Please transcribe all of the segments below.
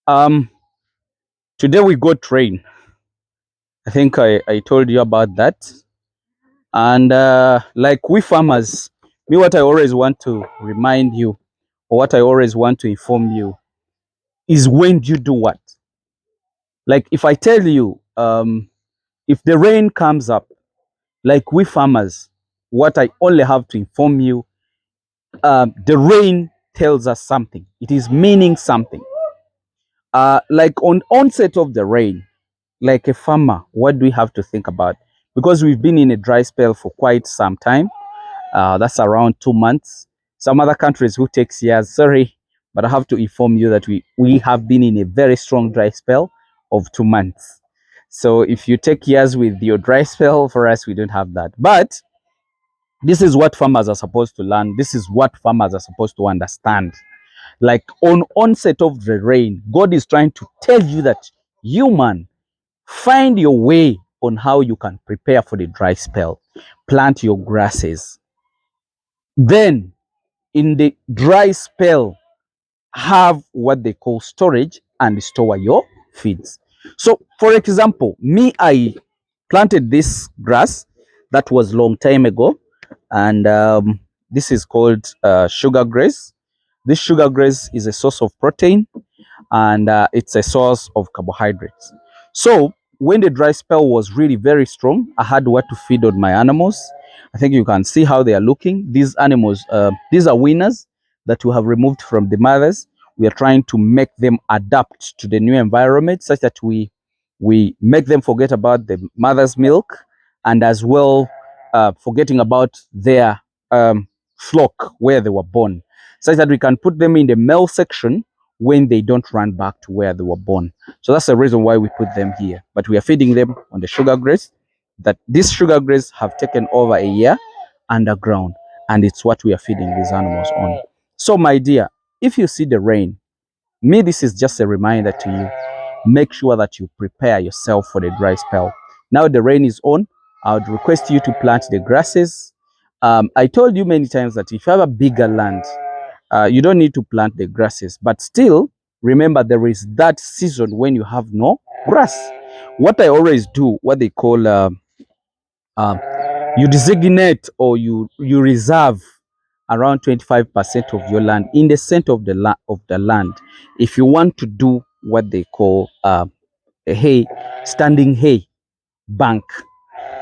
Um, Today we got rain. I think I told you about that. And like we farmers, me, what I always want to remind you, or what I always want to inform you, is when you do what. Like if I tell you, if the rain comes up, like we farmers, what I only have to inform you, the rain tells us something. It is meaning something. Like on onset of the rain, like a farmer, what do we have to think about? Because we've been in a dry spell for quite some time. That's around 2 months. Some other countries who takes years, sorry, but I have to inform you that we have been in a very strong dry spell of 2 months. So if you take years with your dry spell, for us, we don't have that. But this is what farmers are supposed to learn. This is what farmers are supposed to understand. Like on onset of the rain, God is trying to tell you that you, man, find your way on how you can prepare for the dry spell. Plant your grasses. Then, in the dry spell, have what they call storage and store your feeds. So, for example, me, I planted this grass that was long time ago, and this is called sugar grass. This sugar grass is a source of protein, and it's a source of carbohydrates. So when the dry spell was really very strong, I had what to feed on my animals. I think you can see how they are looking. These animals, these are winners that we have removed from the mothers. We are trying to make them adapt to the new environment such that we make them forget about the mother's milk, and as well forgetting about their flock where they were born, such that we can put them in the male section when they don't run back to where they were born. So that's the reason why we put them here. But we are feeding them on the sugar grass. That these sugar grass have taken over a year underground, and it's what we are feeding these animals on. So, my dear, if you see the rain, me, this is just a reminder to you. Make sure that you prepare yourself for the dry spell. Now the rain is on. I would request you to plant the grasses. I told you many times that if you have a bigger land, you don't need to plant the grasses, but still remember there is that season when you have no grass. What I always do, what they call uh, you designate, or you reserve around 25% of your land in the center of the land if you want to do what they call a hay standing hay bank.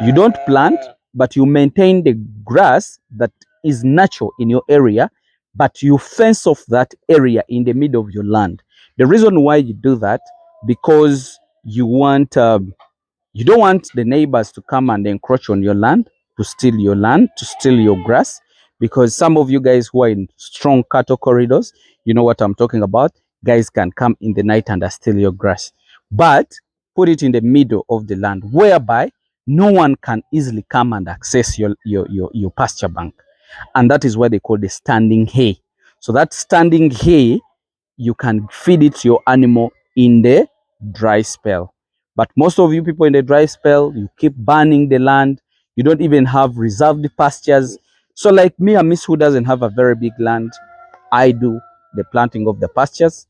You don't plant, but you maintain the grass that is natural in your area, but you fence off that area in the middle of your land. The reason why you do that, because you don't want the neighbors to come and encroach on your land, to steal your land, to steal your grass, because some of you guys who are in strong cattle corridors, you know what I'm talking about. Guys can come in the night and steal your grass. But put it in the middle of the land, whereby no one can easily come and access your pasture bank. And that is what they call the standing hay. So that standing hay, you can feed it to your animal in the dry spell. But most of you people in the dry spell, you keep burning the land. You don't even have reserved pastures. So like me, a miss who doesn't have a very big land, I do the planting of the pastures.